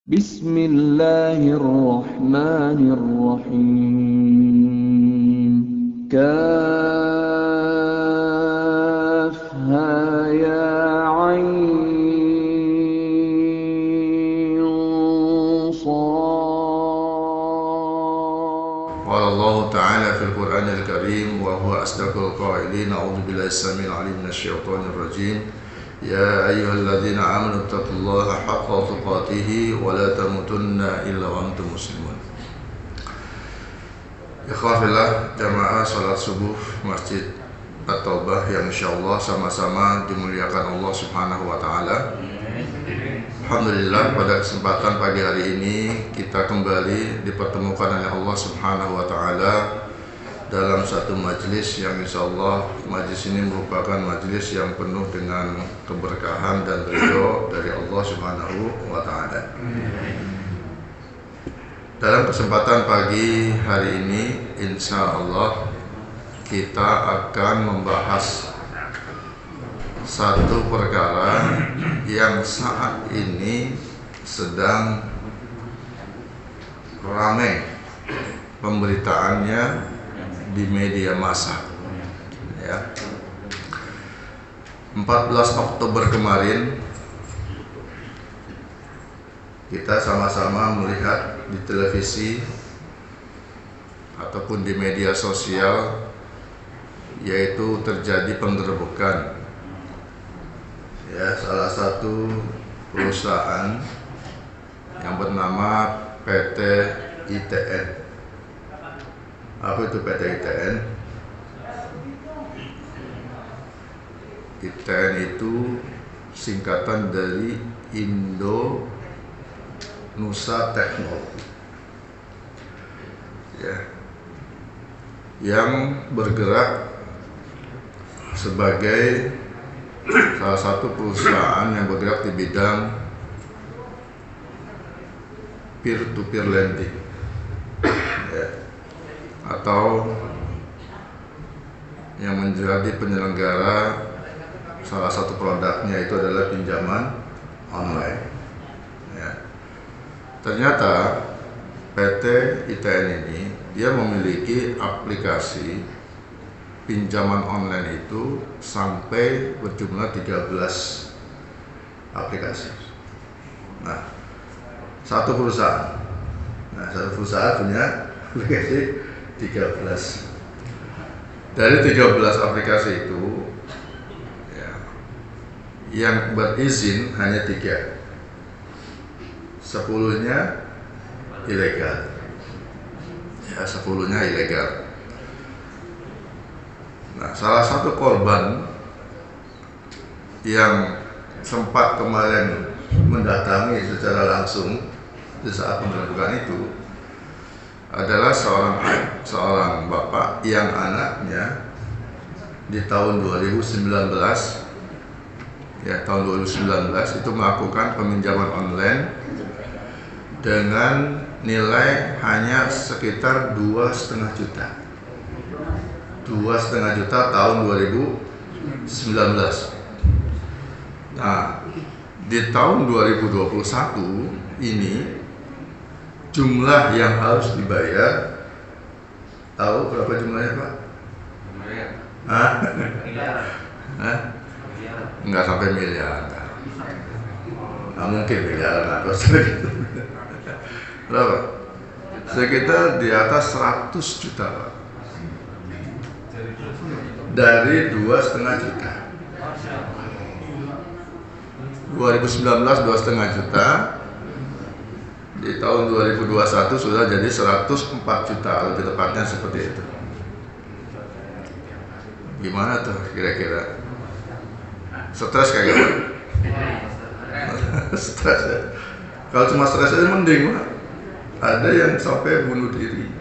Bismillahirrahmanirrahim. Kafha ya ain Shad. Qala Allah Ta'ala fil Qur'anil Karim wa huwa asdaqul qailin. A'udzu billahi as-sami'il 'alim minasyaitonir rajim. Ya ayyuhalladzina amanu taqullaha haqqa tuqatih wa la tamutunna illa wa antum muslimun. Ikhwafillah, jamaah salat subuh Masjid At-Taubah yang insyaallah sama-sama dimuliakan Allah Subhanahu wa taala. Alhamdulillah, pada kesempatan pagi hari ini kita kembali dipertemukan oleh Allah Subhanahu wa taala dalam satu majelis yang insyaallah majelis ini merupakan majelis yang penuh dengan keberkahan dan ridho dari Allah Subhanahu wa taala. Dalam kesempatan pagi hari ini insyaallah kita akan membahas satu perkara yang saat ini sedang ramai pemberitaannya di media massa. Ya. 14 Oktober kemarin kita sama-sama melihat di televisi ataupun di media sosial yaitu terjadi penggerebekan ya salah satu perusahaan yang bernama PT ITN. Apa itu PT ITN? ITN itu singkatan dari Indo Nusa Teknologi ya, yang bergerak sebagai salah satu perusahaan yang bergerak di bidang peer-to-peer lending ya, atau yang menjadi penyelenggara salah satu produknya itu adalah pinjaman online ya. Ternyata PT ITN ini dia memiliki aplikasi pinjaman online itu sampai berjumlah 13 aplikasi. Nah, satu perusahaan punya aplikasi 13. Dari 13 aplikasi itu ya, yang berizin hanya 3. 10-nya ilegal. Ya, 10-nya ilegal. Nah, salah satu korban yang sempat kemarin mendatangi secara langsung di saat penggerebekan itu adalah seorang bapak yang anaknya di tahun 2019 ya, tahun 2019 itu melakukan peminjaman online dengan nilai hanya sekitar 2,5 juta. 2,5 juta tahun 2019. Nah, di tahun 2021 ini jumlah yang harus dibayar, tahu berapa jumlahnya, Pak? Enggak sampai miliar. Nah, mungkin miliaran atau segitu. Berapa? Sekitar di atas 100 juta, Pak. Dari 2,5 juta. 2019 2,5 juta. Di tahun 2021 sudah jadi 104 juta, lebih tepatnya seperti itu. Gimana tuh kira-kira? Stres kayak gimana? Stres ya? Kalau cuma stres aja mending, Pak. Ada yang sampai bunuh diri,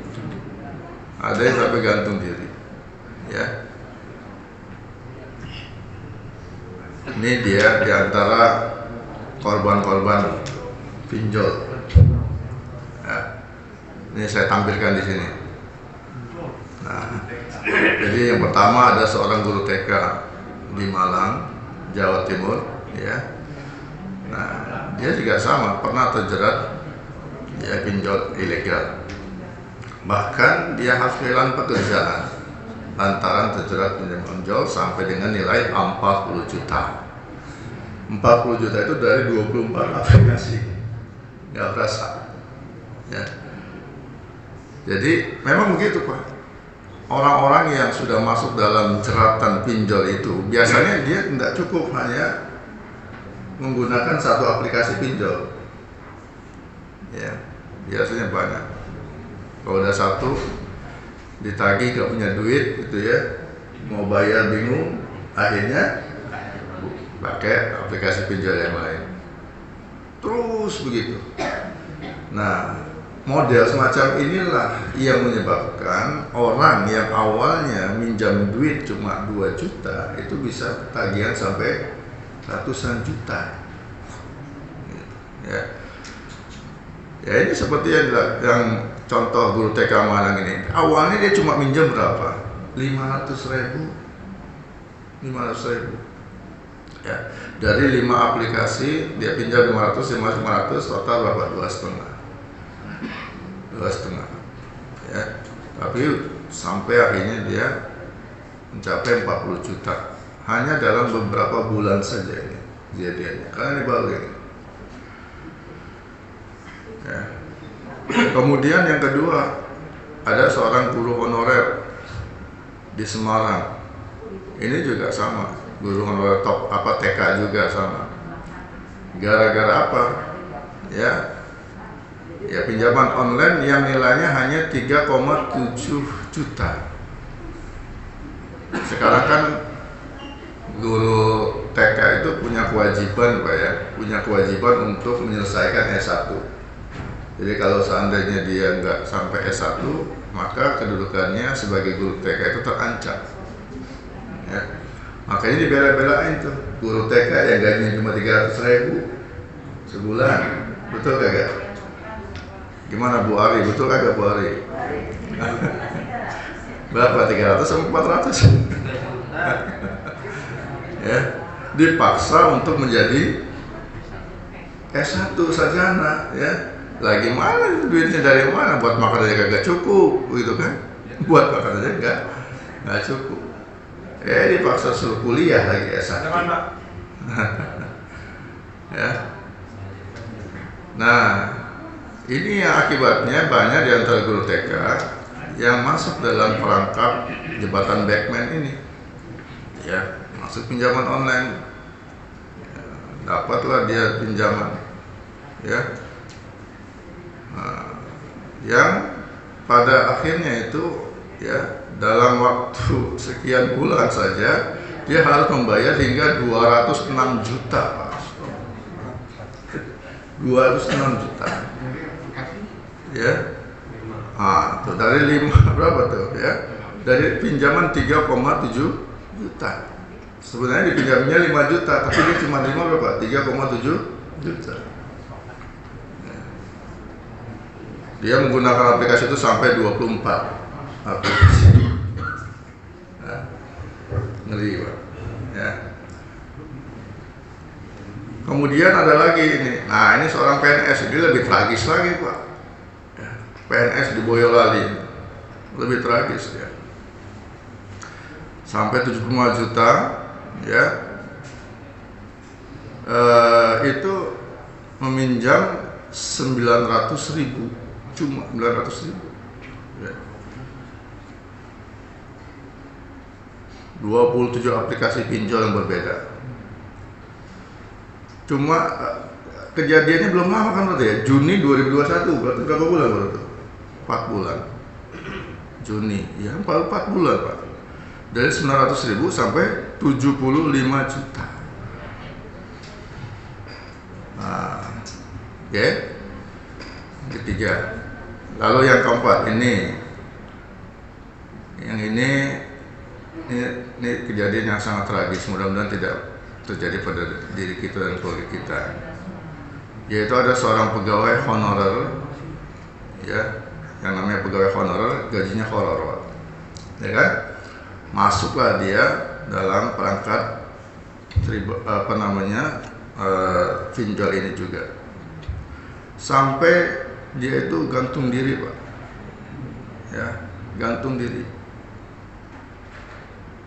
ada yang sampai gantung diri ya. Ini dia diantara korban-korban pinjol ya. Ini saya tampilkan di sini. Nah, jadi yang pertama ada seorang guru TK di Malang, Jawa Timur ya. Nah, dia juga sama, pernah terjerat ya pinjol ilegal. Bahkan dia harus kehilangan pekerjaan lantaran terjerat pinjol sampai dengan nilai 40 juta. 40 juta itu dari 24 aplikasi, nggak berasa ya. Jadi memang begitu Pak, orang-orang yang sudah masuk dalam jeratan pinjol itu biasanya dia tidak cukup hanya menggunakan satu aplikasi pinjol ya, biasanya banyak. Kalau udah satu ditagih gak punya duit gitu ya, mau bayar bingung, akhirnya pakai aplikasi pinjol yang lain, terus begitu. Nah, model semacam inilah yang menyebabkan orang yang awalnya minjam duit cuma 2 juta itu bisa tagihan sampai ratusan juta ya. Ya ini seperti yang contoh guru TK Malang ini, awalnya dia cuma minjam berapa? 500.000 ya. Dari 5 aplikasi dia pinjam 500 total berapa? 2,5 ya. Tapi sampai akhirnya dia mencapai 40 juta hanya dalam beberapa bulan saja ini kejadiannya, karena ini baru ini ya. Kemudian yang kedua, ada seorang guru honorer di Semarang. Ini juga sama, guru honorer top TK juga sama. Gara-gara apa? Ya pinjaman online yang nilainya hanya 3,7 juta. Sekarang kan guru TK itu punya kewajiban Pak ya, punya kewajiban untuk menyelesaikan S1. Jadi kalau seandainya dia nggak sampai S1, maka kedudukannya sebagai guru TK itu terancam ya. Makanya dibela-belain tuh guru TK yang gajinya cuma 300.000 sebulan. Betul kagak? Gimana Bu Ari? Betul kagak Bu Ari? Berapa? 300 sampai 400 ya, dipaksa untuk menjadi S1 sarjana ya. Lagi mana duitnya, dari mana? Buat makan aja kagak cukup gitu kan, buat makan aja nggak cukup dipaksa suruh kuliah lagi S1 ya. Nah, ini yang akibatnya banyak di antara guru TK yang masuk dalam perangkap jembatan backman ini ya, masuk pinjaman online ya, dapatlah dia pinjaman ya. Nah, yang pada akhirnya itu ya dalam waktu sekian bulan saja dia harus membayar hingga 206 juta Pak. 206 juta ya. Tuh dari 5 berapa tuh ya, dari pinjaman 3,7 juta. Sebenarnya dipinjamnya 5 juta, tapi dia cuma 5 berapa? 3,7 juta. Dia menggunakan aplikasi itu sampai 24 aplikasi. Ngeri Pak ya. Kemudian ada lagi ini. Nah, ini seorang PNS, ini lebih tragis lagi Pak ya. PNS di Boyolali lebih tragis ya, sampai 75 juta ya. Itu meminjam 900.000, cuma 900.000 ya. 27 aplikasi pinjol yang berbeda. Cuma kejadiannya belum lama kan berarti ya, Juni 2021, berarti berapa bulan berarti? 4 bulan. Juni, ya baru 4 bulan Pak. Dari 900.000 sampai 75 juta. Nah, oke. Ketiga. Lalu yang keempat ini kejadian yang sangat tragis, mudah-mudahan tidak terjadi pada diri kita dan keluarga kita. Yaitu ada seorang pegawai honorer ya, yang namanya pegawai honorer gajinya horor ya kan. Masuklah dia dalam perangkat pinjol ini juga. Sampai dia itu gantung diri, Pak. Ya, gantung diri.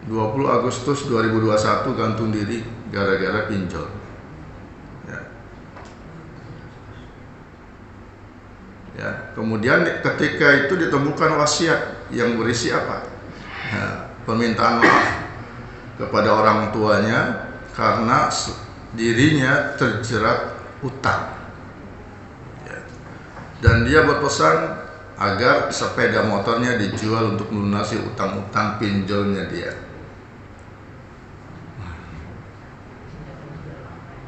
20 Agustus 2021 gantung diri gara-gara pinjol. Ya. Ya, kemudian ketika itu ditemukan wasiat yang berisi apa? Nah, permintaan maaf kepada orang tuanya karena dirinya terjerat utang. Ya. Dan dia berpesan agar sepeda motornya dijual untuk melunasi utang-utang pinjolnya dia.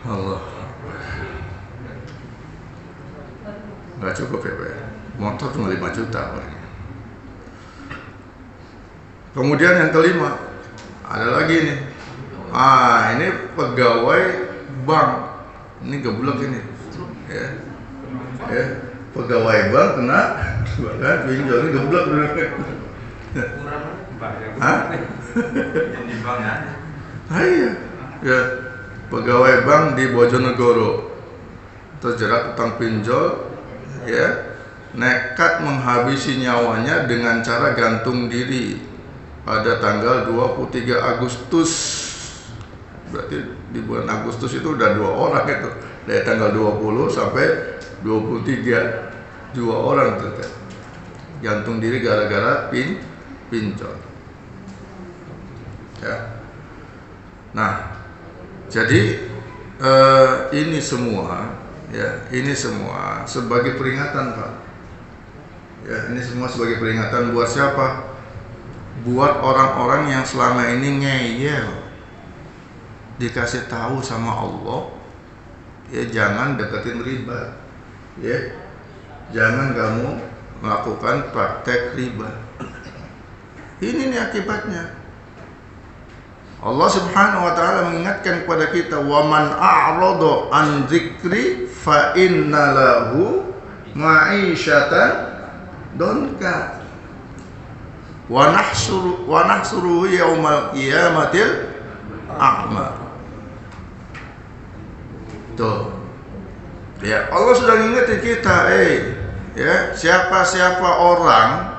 Allah, nggak cukup ya Pak. Motor cuma 5 juta Pak. Kemudian yang kelima, ada lagi nih. Ini pegawai bank. Ini geblek ini. Ya. Ya. Pegawai bank kena pinjol, ini geblek. Hah? Iya. Ya. Pegawai bank di Bojonegoro terjerat utang pinjol, ya, nekat menghabisi nyawanya dengan cara gantung diri pada tanggal 23 Agustus. Berarti di bulan Agustus itu udah 2 orang itu, dari tanggal 20 sampai 23, 2 orang terkait gantung diri gara-gara pinjol. Ya. Nah, jadi ini semua, ya, ini semua sebagai peringatan, Pak. Ya, ini semua sebagai peringatan buat siapa? Buat orang-orang yang selama ini ngeyel, dikasih tahu sama Allah, ya jangan deketin riba, ya, jangan kamu melakukan praktek riba. Ini nih akibatnya. Allah Subhanahu wa taala mengingatkan kepada kita, wa man a'rada an dzikri fa inna lahu ma'isyatan donka wa nahsuru yaumal qiyamatil a'ma. Tuh. Ya, Allah sudah mengingatkan kita, ya, siapa-siapa orang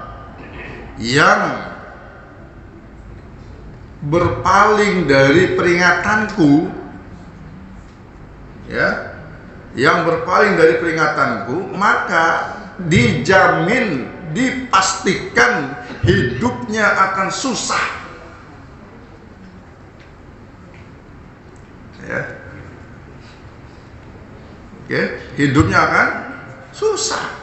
yang berpaling dari peringatanku, ya, yang berpaling dari peringatanku, maka dijamin, dipastikan hidupnya akan susah. Ya, oke, hidupnya akan susah.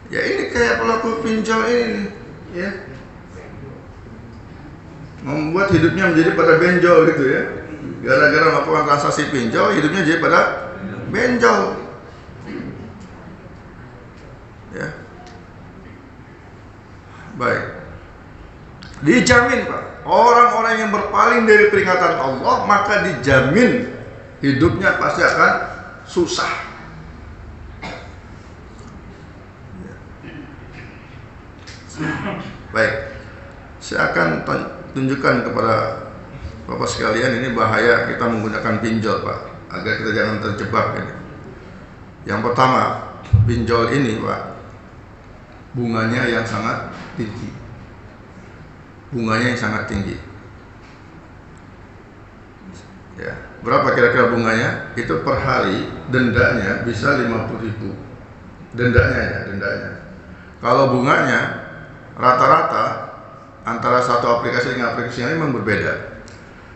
Ya, ini kayak pelaku pinjol ini, ya, membuat hidupnya menjadi pada benjol gitu ya. Gara-gara melakukan transaksi pinjol, hidupnya jadi pada benjol. Ya. Baik. Dijamin, Pak. Orang-orang yang berpaling dari peringatan Allah, maka dijamin hidupnya pasti akan susah. Baik. Saya akan tunjukkan kepada Bapak sekalian, ini bahaya kita menggunakan pinjol, Pak, agar kita jangan terjebak ini. Yang pertama, pinjol ini, Pak, bunganya yang sangat tinggi. Bunganya yang sangat tinggi. Ya, berapa kira-kira bunganya? Itu per hari dendanya bisa 50.000. Dendanya. Kalau bunganya rata-rata antara satu aplikasi dengan aplikasi yang memang berbeda.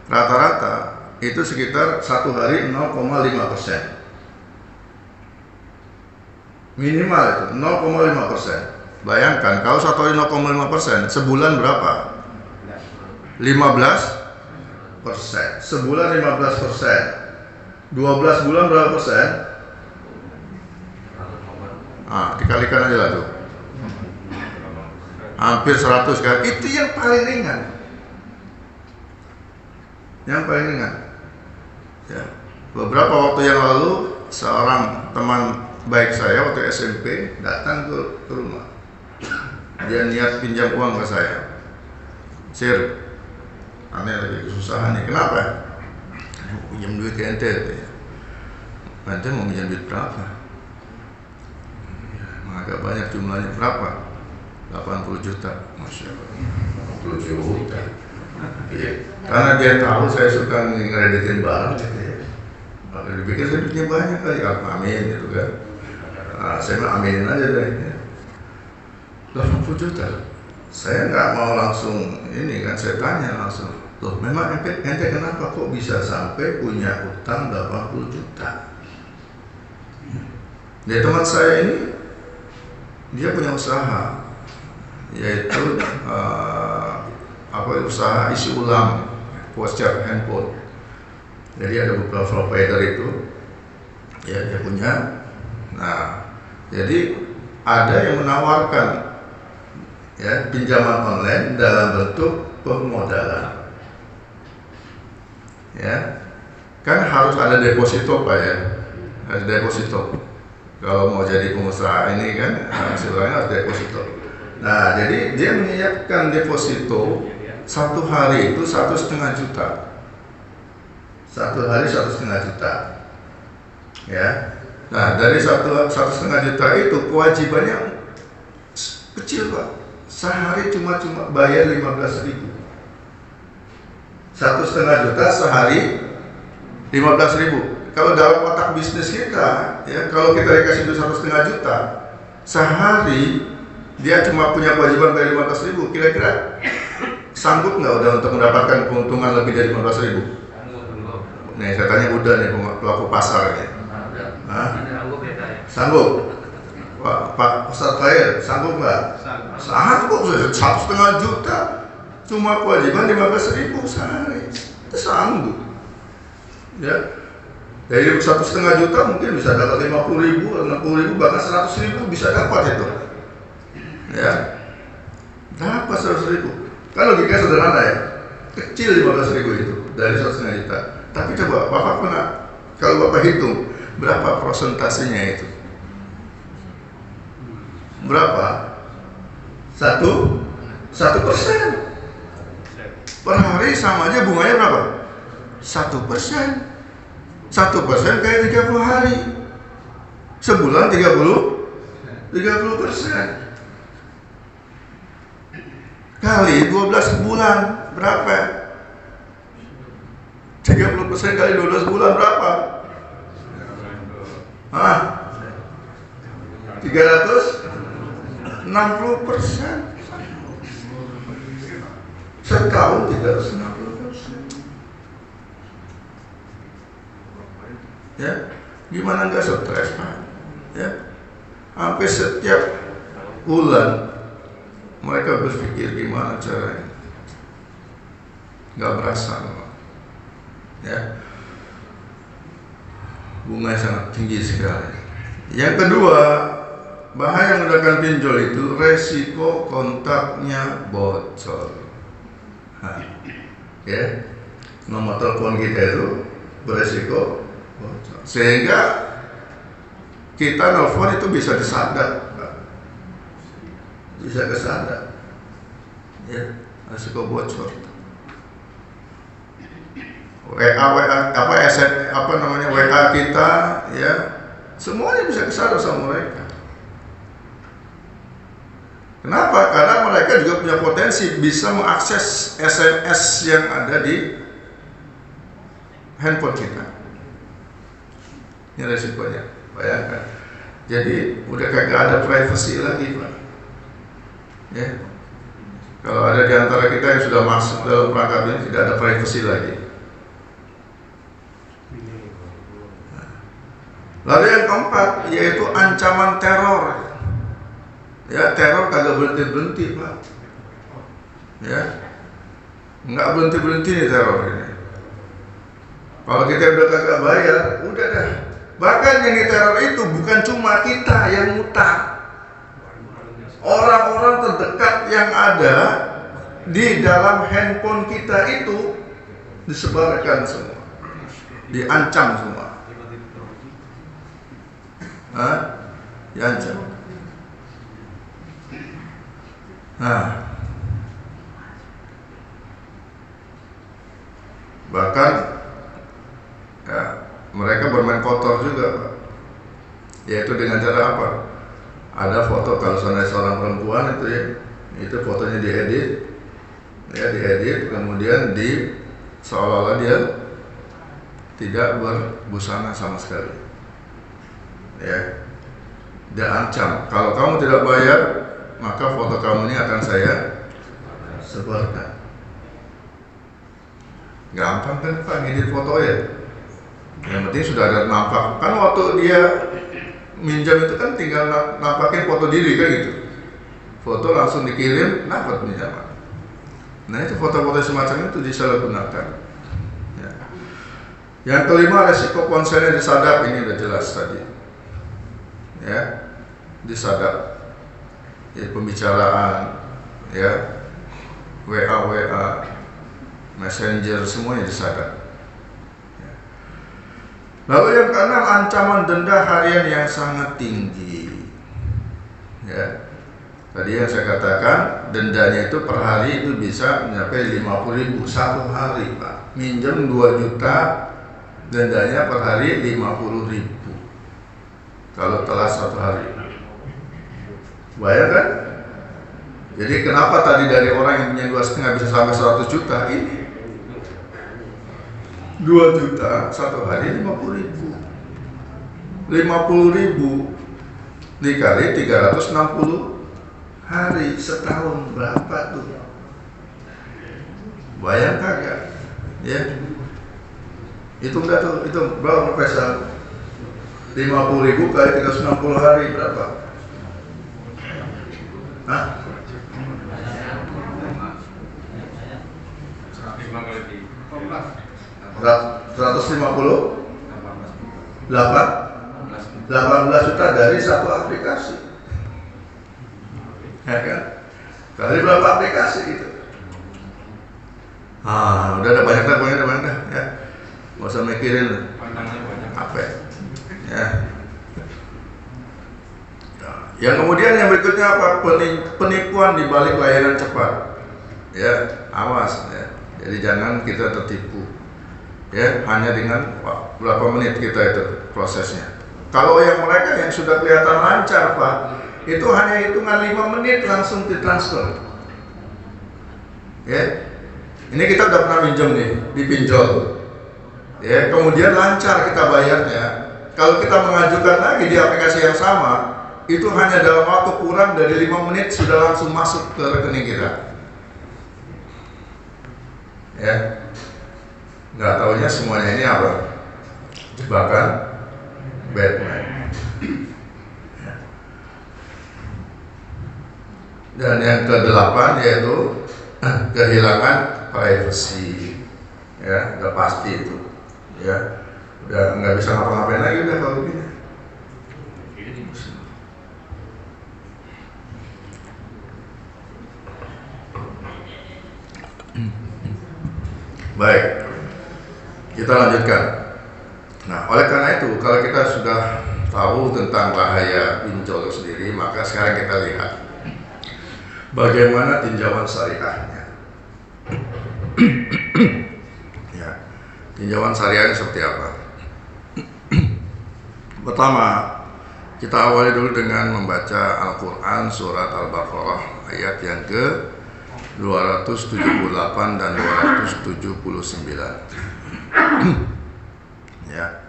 Rata-rata itu sekitar 1 hari 0,5%. Minimal itu 0,5%. Bayangkan kalau 1 hari 0,5%, sebulan berapa? 15%. Sebulan 15%. 12 bulan berapa persen? Dikalikan aja lah tuh. Hampir 100 kan. Itu yang paling ringan. Yang paling ringan. Ya. Beberapa waktu yang lalu seorang teman baik saya waktu SMP datang ke rumah. Dia niat pinjam uang ke saya. Sir, aneh lagi kesusahan nih. Kenapa? pinjam duit ke ente, ya. Ente mau pinjam duit berapa? Ya, agak banyak jumlahnya, berapa? 80 juta, Masya Allah. 80 juta. Ya. Karena dia tahu saya suka ngereditin barang, gitu ya. Kalau dipikir saya duitnya banyak kali, amin gitu kan. Nah, saya mah aminin aja deh. Ya. 80 juta. Saya nggak mau langsung ini kan, saya tanya langsung, loh memang ente kenapa kok bisa sampai punya utang 80 juta? Dia teman saya ini, dia punya usaha, yaitu usaha isi ulang voucher handphone. Jadi ada beberapa provider itu, ya dia punya. Nah, jadi ada yang menawarkan ya pinjaman online dalam bentuk permodalan. Ya, kan harus ada deposito Pak ya, ada deposito. Kalau mau jadi pengusaha ini kan hasilnya harus deposito. Nah, jadi dia menyiapkan deposito satu hari itu 1,5 juta. Satu hari 1,5 juta. Ya. Nah, dari 1,5 juta itu kewajibannya kecil Pak. Sehari cuma bayar 15.000. 1,5 juta sehari 15.000. Kalau dalam otak bisnis kita, ya kalau kita dikasih duit 1,5 juta sehari, dia cuma punya kewajiban bayar 15.000. Kira-kira sanggup nggak udah untuk mendapatkan keuntungan lebih dari 15.000? Nih saya tanya udah nih pelaku pasar ya. Sanggup? Pak Ustadz Khair, sanggup nggak? Sanggup, 1,5 juta, cuma kewajiban 15.000 sehari, itu sanggup. Ya, dari 1,5 juta mungkin bisa dapat 50.000, 60.000, bahkan 100.000 bisa dapat itu. Ya, dapat 100.000. Kan logika sederhana ya, kecil 15.000 itu dari 1,5 juta. Tapi coba Bapak pernah, kalau Bapak hitung berapa persentasenya itu? Berapa? 1% per hari sama aja bunganya berapa? 1%. 1% kayak 30 hari. Sebulan 30%. Kali 12 bulan berapa? 30% kali 12 bulan berapa? 360%. Setahun 360%. Ya, gimana nggak stres Pak? Ya, hampir setiap bulan mereka berpikir gimana caranya, nggak berasa Pak. Ya, bunganya sangat tinggi sekali. Yang kedua, bahaya menggunakan pinjol itu resiko kontaknya bocor. Ya, nomor telepon kita itu beresiko bocor, sehingga kita nelfon itu bisa disadap, bisa kesadap. Ya, resiko bocor. WA kita, ya, semuanya bisa kesadap sama mereka. Kenapa? Karena mereka juga punya potensi bisa mengakses SMS yang ada di handphone kita. Ini resikonya, bayangkan. Jadi udah kagak ada privacy lagi Pak. Ya, kalau ada di antara kita yang sudah masuk dalam perangkap ini, tidak ada privacy lagi. Lalu yang keempat yaitu ancaman teror. Ya, teror kagak berhenti-berhenti Pak. Ya, nggak berhenti-berhenti nih teror ini. Kalau kita udah kagak bayar, udah dah. Bahkan yang diteror itu bukan cuma kita yang ngutang. Orang-orang terdekat yang ada di dalam handphone kita itu disebarkan semua, diancam semua. Diancam. Nah, bahkan mereka bermain kotor juga, Pak. Yaitu dengan cara apa? Ada foto kalau seorang perempuan itu ya, itu fotonya diedit, kemudian seolah-olah dia tidak berbusana sama sekali. Ya, dia ancam, kalau kamu tidak bayar, maka foto kamu ini akan saya sebarkan. Gampang kan Pak ngedit foto ya? Yang penting sudah ada nampak. Kan waktu dia minjam itu kan tinggal nampakin foto diri kan gitu. Foto langsung dikirim, dapat pinjaman. Nah itu foto-foto semacam itu disalahgunakan. Ya. Yang kelima, resiko ponselnya disadap, ini udah jelas tadi. Ya, disadap. Ya, pembicaraan, ya, WA, Messenger, semuanya disadap. Ya. Lalu yang keenam, ancaman denda harian yang sangat tinggi. Ya. Tadi yang saya katakan, dendanya itu per hari itu bisa mencapai 50.000 satu hari, Pak. Minjem 2 juta, dendanya per hari 50.000. Kalau telat satu hari. Bayangkan? Jadi kenapa tadi dari orang yang punya 2,5 bisa sampai 100 juta ini? 2 juta satu hari 50.000. 50.000 dikali 360 hari, setahun berapa tuh? Bayang kagak? Ya, itu enggak tuh, itu berapa Profesor? 50.000 kali 360 hari berapa? Hah? 150? 18 juta dari satu aplikasi. Ya kan? Kali berapa aplikasi gitu? Udah ada banyak dah ya. Nggak usah mikirin apa ya. Yang kemudian yang berikutnya apa? Penipuan di balik layanan cepat. Ya, awas ya. Jadi jangan kita tertipu. Ya, hanya dengan berapa menit kita itu prosesnya. Kalau yang mereka yang sudah kelihatan lancar, Pak, itu hanya hitungan 5 menit langsung ditransfer. Ya, ini kita udah pernah minjem nih, dipinjol. Ya, kemudian lancar kita bayarnya. Kalau kita mengajukan lagi di aplikasi yang sama, itu hanya dalam waktu kurang dari 5 menit sudah langsung masuk ke rekening kita. Ya, nggak taunya semuanya ini apa? Jebakan Batman. Dan yang ke-8 yaitu kehilangan privacy. Ya, udah pasti itu. Ya, udah nggak bisa ngapa-ngapain lagi udah kalau begini. Baik, kita lanjutkan. Nah, oleh karena itu, kalau kita sudah tahu tentang bahaya pinjol sendiri, maka sekarang kita lihat bagaimana tinjauan syariahnya. Ya, tinjauan syariahnya seperti apa? Pertama, kita awali dulu dengan membaca Al-Quran surat Al-Baqarah ayat yang ke 278 dan 279. Ya.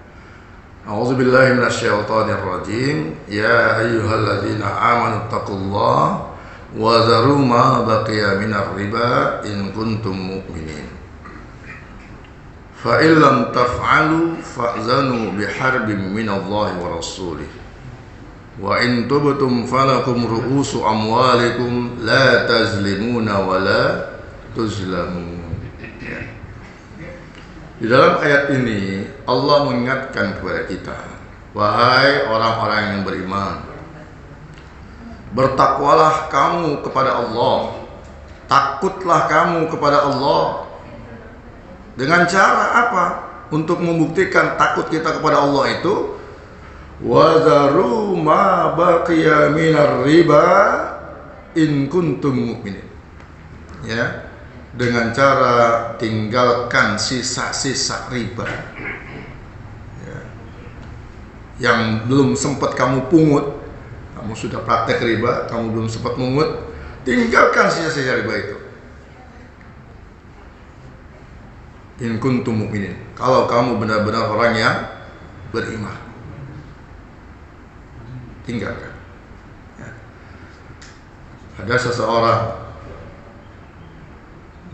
A'udzubillahi minasyaitonirrajim. Ya ayyuhalladzina amanu taqullaha wa dharu ma baqiya minar riba in kuntum mu'minin. Fa in lam taf'alu fa'zanu biharbin minallahi wa rasulih. Wa in tubtum falakum ru'usu amwalikum la tazlimuna wa la tuzlamun. Ya. Di dalam ayat ini Allah mengingatkan kepada kita, wahai orang-orang yang beriman, bertakwalah kamu kepada Allah, takutlah kamu kepada Allah. Dengan cara apa? Untuk membuktikan takut kita kepada Allah itu, wazaru ma baqiya minar riba in kuntum mu'minin. Ya, dengan cara tinggalkan sisa-sisa riba. Ya. yang belum sempat kamu pungut, kamu sudah praktek riba, kamu belum sempat pungut, tinggalkan sisa-sisa riba itu. In kuntum mu'minin, kalau kamu benar-benar orang yang beriman, tinggalkan. Ya. Ada seseorang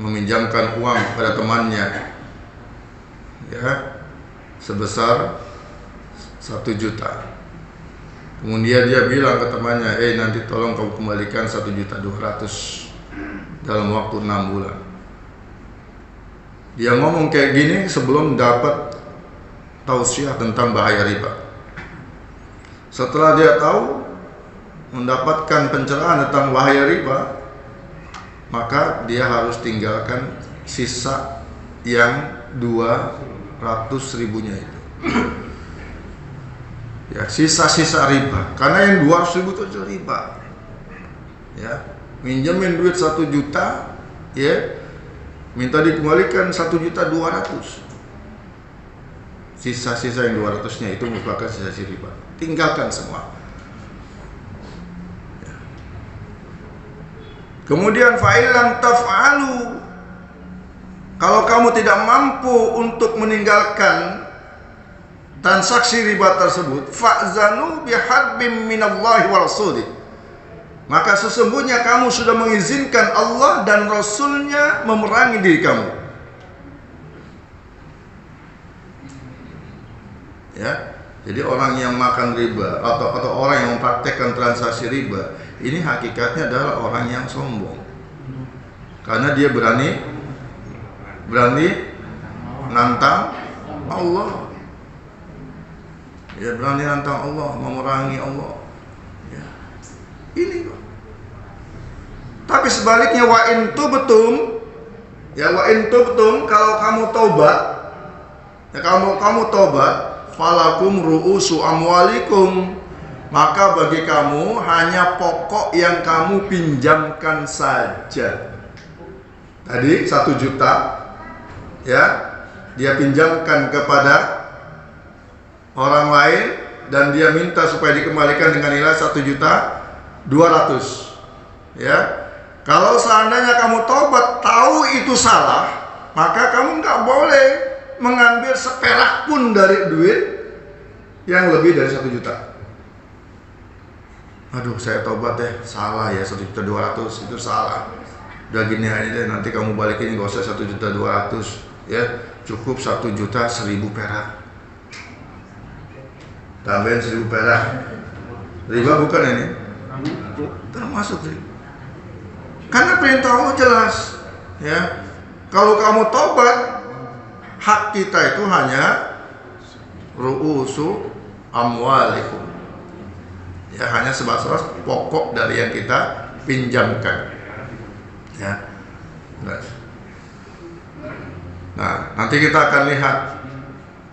meminjamkan uang pada temannya, ya, sebesar 1 juta. Kemudian dia bilang ke temannya, nanti tolong kamu kembalikan 1.200.000 dalam waktu 6 bulan. Dia ngomong kayak gini sebelum dapat tausiah tentang bahaya riba. Setelah dia tahu, mendapatkan pencerahan tentang bahaya riba, maka dia harus tinggalkan sisa yang 200.000-nya itu. Ya, sisa-sisa riba. Karena yang 200.000 itu riba. Ya, minjemin duit 1 juta, ya, minta dikembalikan 1.200.000. Sisa-sisa yang 200-nya itu merupakan sisa-sisa riba. Tinggalkan semua. Ya. Kemudian fa'ilam taf'alu, kalau kamu tidak mampu untuk meninggalkan transaksi riba tersebut, fa'zanu biharbim minallahi wa rasulih, maka sesungguhnya kamu sudah mengizinkan Allah dan Rasulnya memerangi diri kamu. Ya, jadi orang yang makan riba atau orang yang mempraktekkan transaksi riba, ini hakikatnya adalah orang yang sombong, karena dia berani nantang Allah. Ya, berani nantang Allah, memerangi Allah. Ya. Ini kok. Tapi sebaliknya, wa in tubtum, kalau kamu taubat, ya, kamu taubat, falakum ru'usu amwalikum, maka bagi kamu hanya pokok yang kamu pinjamkan saja. Tadi 1 juta, ya, dia pinjamkan kepada orang lain dan dia minta supaya dikembalikan dengan nilai 1.200.000. Ya, kalau seandainya kamu tobat tahu itu salah, maka kamu nggak boleh mengambil seperak pun dari duit yang lebih dari 1 juta. Aduh, saya tobat deh, salah ya, 1.200.000 itu salah. Udah gini aja deh, nanti kamu balikin nggak usah 1.200.000, ya, cukup 1.100.000 perak. Tambahin 1.000 perak. Riba bukan ini? Termasuk sih. Karena perintah Allah jelas, ya. Kalau kamu tobat, hak kita itu hanya ru'usu amwalikum. Ya, hanya sebatas pokok dari yang kita pinjamkan. Ya. Nah, nanti kita akan lihat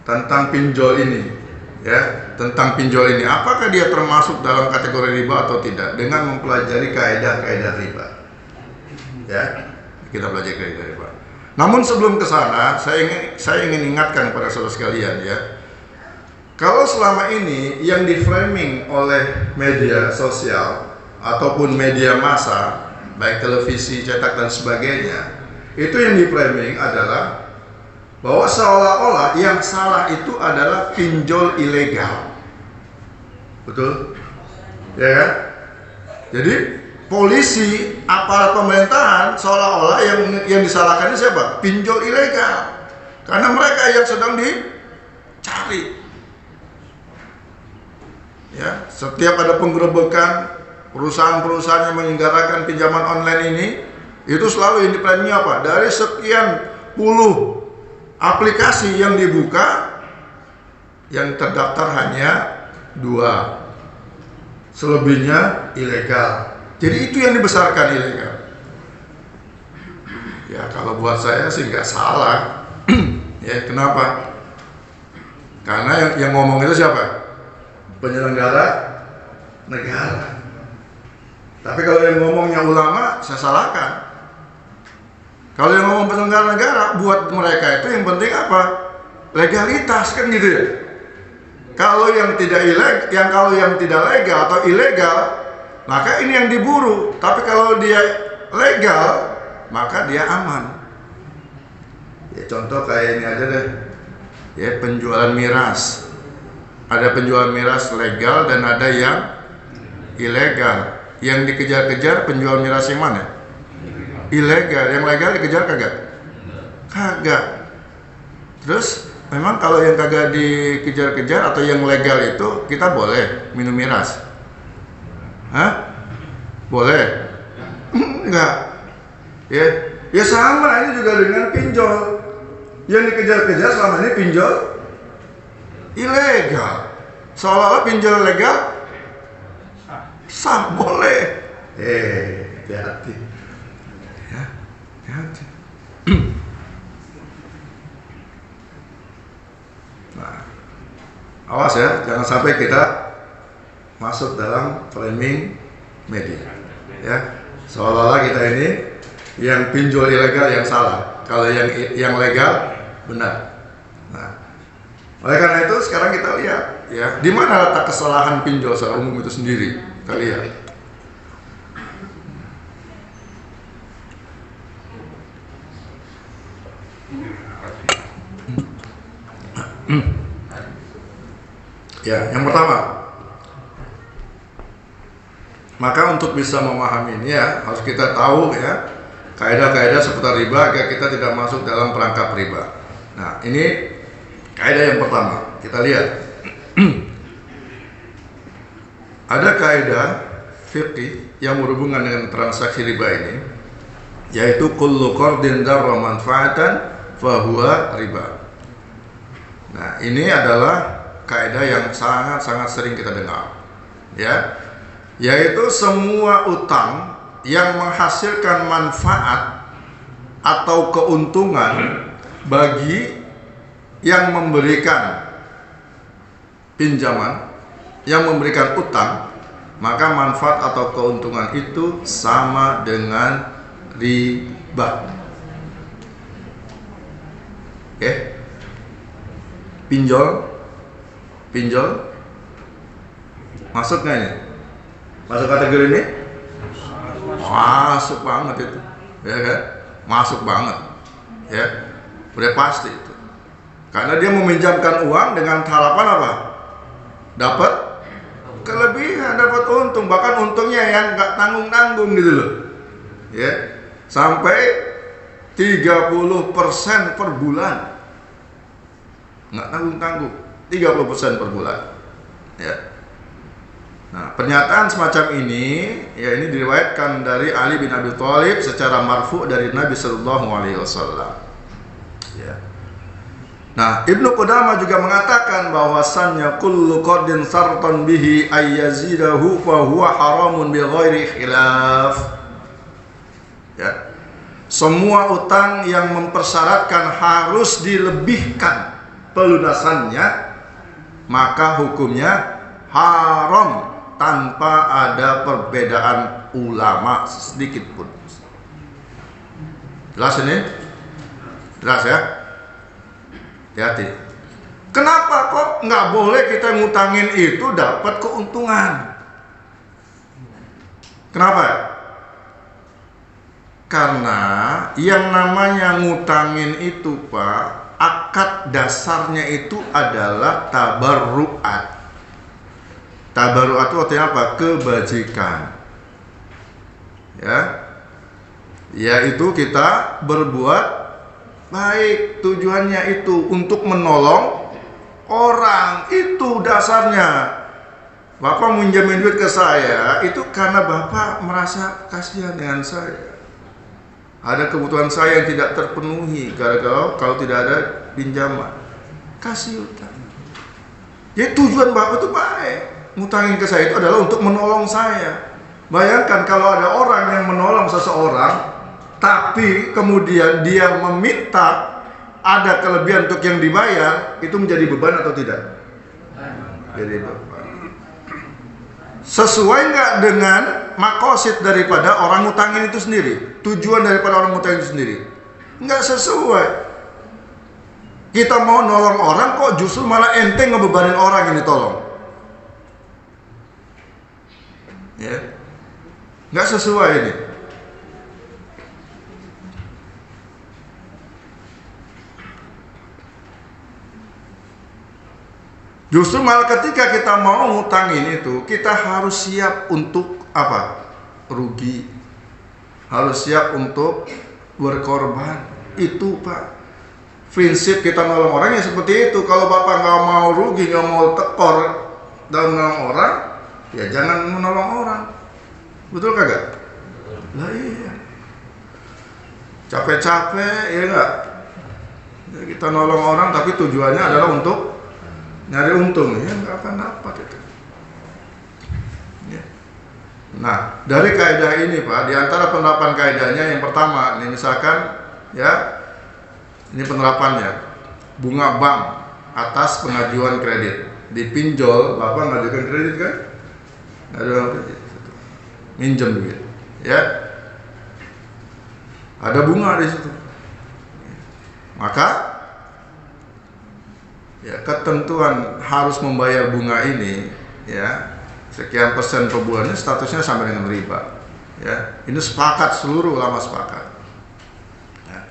tentang pinjol ini. Ya, tentang pinjol ini, apakah dia termasuk dalam kategori riba atau tidak, dengan mempelajari kaidah-kaidah riba. Ya, kita pelajari kaidah riba. Namun sebelum ke sana, saya ingin ingatkan kepada saudara sekalian, ya. Kalau selama ini yang di framing oleh media sosial ataupun media massa, baik televisi, cetak dan sebagainya, itu yang di framing adalah bahwa seolah-olah yang salah itu adalah pinjol ilegal. Betul? Ya kan? Jadi polisi, aparat pemerintahan seolah-olah yang disalahkan ini siapa? Pinjol ilegal. Karena mereka yang sedang dicari. Ya, setiap ada penggerebekan perusahaan-perusahaan yang menyelenggarakan pinjaman online ini, itu selalu yang di-framing apa? Dari sekian puluh aplikasi yang dibuka, yang terdaftar hanya 2, selebihnya ilegal. Jadi itu yang dibesarkan ilegal. Ya, kalau buat saya sih nggak salah. Ya, kenapa? Karena yang ngomong itu siapa? Penyelenggara negara. Tapi kalau yang ngomongnya ulama, saya salahkan. Kalau yang ngomong penyelenggara negara, buat mereka itu yang penting apa? Legalitas, kan gitu ya. Kalau yang tidak legal atau ilegal, maka ini yang diburu. Tapi kalau dia legal, maka dia aman. Ya, contoh kayak ini aja deh. Ya, penjualan miras. Ada penjual miras legal dan ada yang ilegal. Yang dikejar-kejar penjual miras yang mana? Ilegal. Yang legal dikejar kagak? Kagak. Terus memang kalau yang kagak dikejar-kejar atau yang legal itu kita boleh minum miras? Hah? Boleh? Enggak. Ya sama ini juga dengan pinjol. Yang dikejar-kejar selama ini pinjol ilegal. Seolah-olah pinjol legal sah, boleh. Hati-hati. Ya, hati-hati. Nah, awas ya, jangan sampai kita masuk dalam framing media. Ya, seolah-olah kita ini yang pinjol ilegal yang salah, kalau yang legal benar. Nah, oleh karena itu sekarang kita lihat ya, di mana letak kesalahan pinjol secara umum itu sendiri. Kita lihat. Ya, yang pertama, maka untuk bisa memahami ini ya harus kita tahu ya kaidah-kaidah seputar riba agar kita tidak masuk dalam perangkap riba. Nah, ini kaidah yang pertama. Kita lihat. Ada kaidah fikih yang berhubungan dengan transaksi riba ini, yaitu kullu qardin darra manfaatan fahuwa riba. Nah, ini adalah kaidah yang sangat-sangat sering kita dengar. Ya. Yaitu semua utang yang menghasilkan manfaat atau keuntungan bagi yang memberikan pinjaman, yang memberikan utang, maka manfaat atau keuntungan itu sama dengan riba. Oke? Pinjol masuk nggak ini? Masuk kategori ini? Masuk banget itu, ya kan? Masuk banget, ya, udah pasti itu. Karena dia meminjamkan uang dengan harapan apa? Dapat kelebihan, dapat untung, bahkan untungnya yang nggak tanggung-tanggung gitu loh, ya, sampai 30% per bulan, nggak tanggung-tanggung, 30% per bulan, ya. Nah, pernyataan semacam ini, ya, ini diriwayatkan dari Ali bin Abi Thalib secara marfu dari Nabi Sallallahu Alaihi Wasallam. Ya. Nah, Ibnu Qudamah juga mengatakan bahwasannya kullu qardin sartan bihi ayyazidahu fa huwa haramun bi ghairi khilaf. Ya. Semua utang yang mempersyaratkan harus dilebihkan pelunasannya, maka hukumnya haram tanpa ada perbedaan ulama sedikit pun. Jelas ini? Jelas ya? Hati-hati. Kenapa kok nggak boleh kita ngutangin itu dapat keuntungan? Kenapa? Karena yang namanya ngutangin itu, Pak, akad dasarnya itu adalah tabarruat. Tabarruat itu artinya apa? Kebajikan. Ya. Yaitu kita berbuat baik, tujuannya itu untuk menolong orang, itu dasarnya. Bapak minjemin duit ke saya itu karena Bapak merasa kasihan dengan saya. Ada kebutuhan saya yang tidak terpenuhi gara-gara kalau tidak ada pinjaman. Kasih utang. Jadi tujuan Bapak itu baik. Ngutangin ke saya itu adalah untuk menolong saya. Bayangkan kalau ada orang yang menolong seseorang, tapi kemudian dia meminta ada kelebihan untuk yang dibayar, itu menjadi beban atau tidak? Jadi beban. Sesuai nggak dengan makosid daripada orang ngutangin itu sendiri? Tujuan daripada orang ngutangin itu sendiri? Nggak sesuai. Kita mau nolong orang kok justru malah enteng ngebebanin orang ini tolong. Ya, nggak sesuai ini. Justru malah ketika kita mau ngutang ini tuh, kita harus siap untuk apa? Rugi. Harus siap untuk berkorban. Itu Pak. Prinsip kita nolong orang ya seperti itu. Kalau Bapak nggak mau rugi, nggak mau tekor dan menolong orang, ya jangan menolong orang. Betul kagak? Lah iya. Capek-capek ya enggak? Ya, kita nolong orang tapi tujuannya adalah untuk nyari untung, ya nggak akan dapat itu. Ya. Nah, dari kaidah ini Pak, di antara penerapan kaidahnya yang pertama, ini misalkan ya, ini penerapannya, bunga bank atas pengajuan kredit. Dipinjol, Bapak ngajukan kredit kan? Ngajukan kredit, minjem duit, ya. Ada bunga di situ. Maka ya, ketentuan harus membayar bunga ini ya sekian persen per bulannya statusnya sama dengan riba. Ya, ini sepakat, seluruh ulama sepakat. Ya.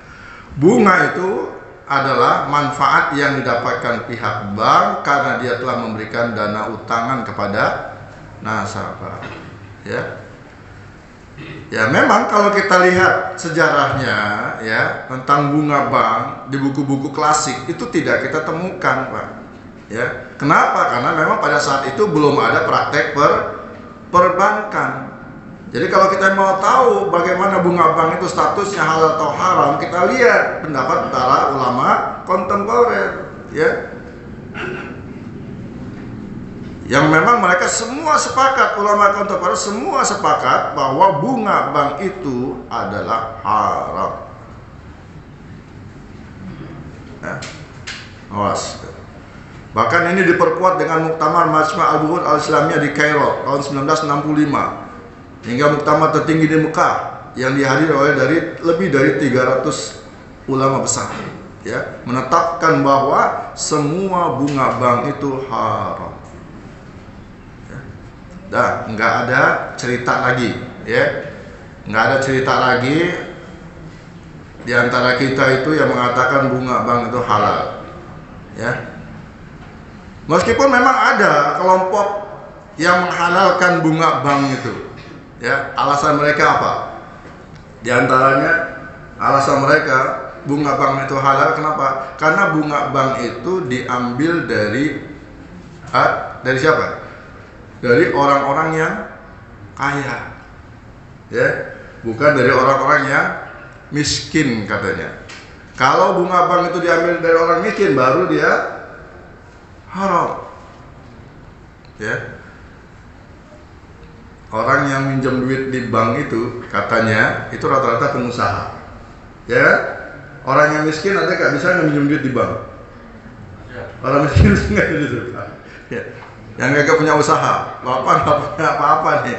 Bunga itu adalah manfaat yang didapatkan pihak bank karena dia telah memberikan dana utangan kepada nasabah. Ya. Ya memang kalau kita lihat sejarahnya ya tentang bunga bank di buku-buku klasik itu tidak kita temukan Pak. Ya, kenapa? Karena memang pada saat itu belum ada praktek perbankan. Jadi kalau kita mau tahu bagaimana bunga bank itu statusnya halal atau haram, kita lihat pendapat para ulama kontemporer ya. Yang memang mereka semua sepakat, ulama kontemporer semua sepakat bahwa bunga bank itu adalah haram. Ya. Awas. Bahkan ini diperkuat dengan Muktamar Majma' Al-Buhut Al-Islamiyah di Kairo tahun 1965 hingga muktamar tertinggi di Mekah yang dihadiri oleh lebih dari 300 ulama besar ya, menetapkan bahwa semua bunga bank itu haram. Dah, nggak ada cerita lagi, ya, nggak ada cerita lagi di antara kita itu yang mengatakan bunga bank itu halal, ya. Meskipun memang ada kelompok yang menghalalkan bunga bank itu, ya, alasan mereka apa? Di antaranya alasan mereka bunga bank itu halal, kenapa? Karena bunga bank itu diambil dari siapa? Dari orang-orang yang kaya, ya, bukan dari orang-orang yang miskin katanya. Kalau bunga bank itu diambil dari orang miskin, baru dia haram, ya. Orang yang minjem duit di bank itu katanya itu rata-rata pengusaha, ya. Orang yang miskin ada nggak bisa minjem duit di bank? Orang miskin nggak gitu, ya. Yang nggak punya usaha, Bapak nggak punya apa-apa nih,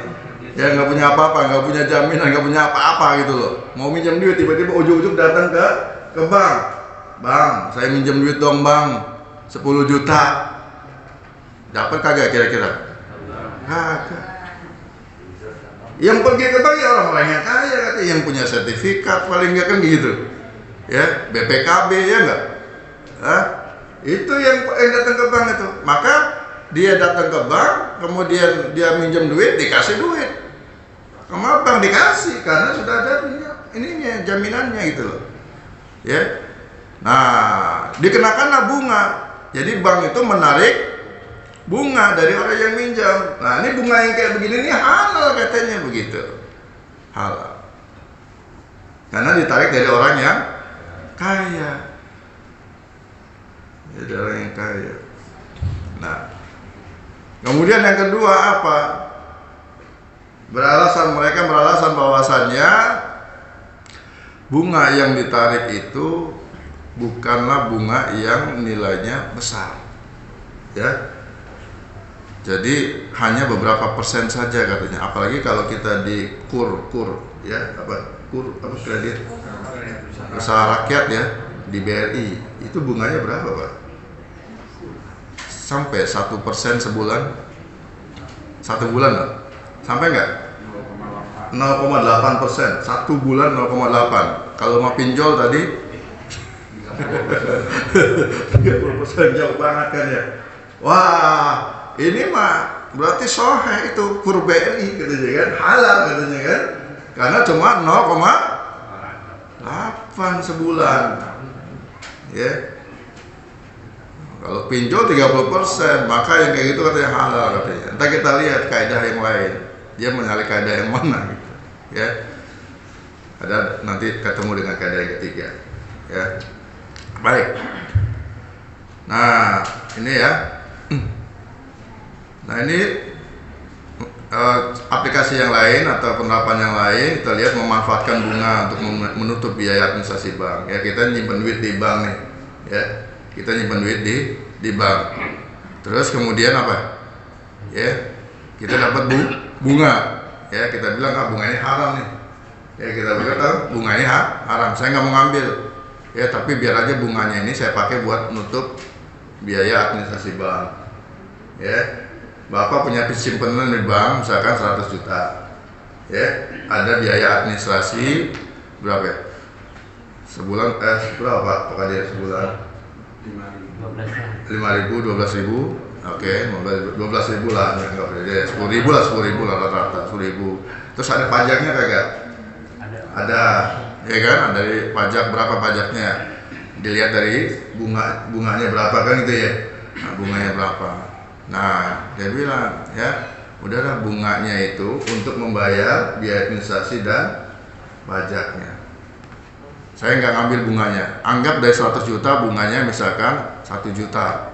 ya nggak punya apa-apa, nggak punya jaminan, nggak punya apa-apa gitu loh. Mau minjem duit, tiba-tiba ujuk-ujuk datang ke bank, bang, saya minjem duit dong bang, 10 juta, dapat kagak kira-kira? Kagak. Yang pergi ke bank ya orang-orang yang kaya, katanya, yang punya sertifikat paling nggak kan gitu, ya, BPKB ya nggak? Itu yang datang ke bank itu, maka dia datang ke bank, kemudian dia minjem duit, dikasih duit. Sama bank dikasih karena sudah ada ininya, jaminannya gitu loh. Ya. Nah, dikenakanlah bunga. Jadi bank itu menarik bunga dari orang yang minjam. Nah, ini bunga yang kayak begini ini halal katanya begitu. Halal. Karena ditarik dari orang yang kaya. Dari orang yang kaya. Nah, kemudian yang kedua apa? Mereka beralasan bahwasannya bunga yang ditarik itu bukanlah bunga yang nilainya besar, ya. Jadi hanya beberapa persen saja katanya. Apalagi kalau kita di kur, ya, apa kredit usaha rakyat ya, di BRI itu bunganya berapa Pak? Sampai 1% sebulan? 1 bulan Pak? Sampai nggak? 0,8%, 1 bulan 0,8. Kalau mau pinjol tadi 30% jauh banget kan ya. Wah, ini mah berarti sohe itu kur BRI katanya kan, halal katanya kan, karena cuma 0,8 sebulan. Ya. Kalau pinjol 30%, maka yang kayak gitu katanya halal katanya. Entah kita lihat kaidah yang lain. Dia menyalahi kaidah yang mana gitu. Ya. Ada nanti ketemu dengan kaidah yang ketiga. Ya. Baik. Nah, ini ya. Nah, ini aplikasi yang lain atau penerapan yang lain, kita lihat memanfaatkan bunga untuk menutup biaya administrasi bank. Ya, kita nyimpen duit di bank nih. Ya. Kita nyimpen duit di bank. Terus kemudian apa? Ya. Kita dapat bunga. Ya, kita bilang bunga ini haram nih. Ya, kita bilang bunga ini haram. Saya nggak mau ngambil. Ya, tapi biar aja bunganya ini saya pakai buat nutup biaya administrasi bank. Ya. Bapak punya simpanan di bank misalkan 100 juta. Ya, ada biaya administrasi berapa ya? Sebulan berapa Pak? Apakah dia sebulan? 5.000, 12.000. Oke, 12.000 lah, enggak beda. 10.000 lah rata-rata, 10.000. Terus ada pajaknya kagak? Ada. Ya kan? Dari pajak berapa pajaknya? Dilihat dari bunganya berapa kan itu ya. Nah, bunganya berapa? Nah, dia bilang, ya, udahlah bunganya itu untuk membayar biaya administrasi dan pajaknya. Saya nggak ngambil bunganya. Anggap dari 100 juta bunganya misalkan 1 juta.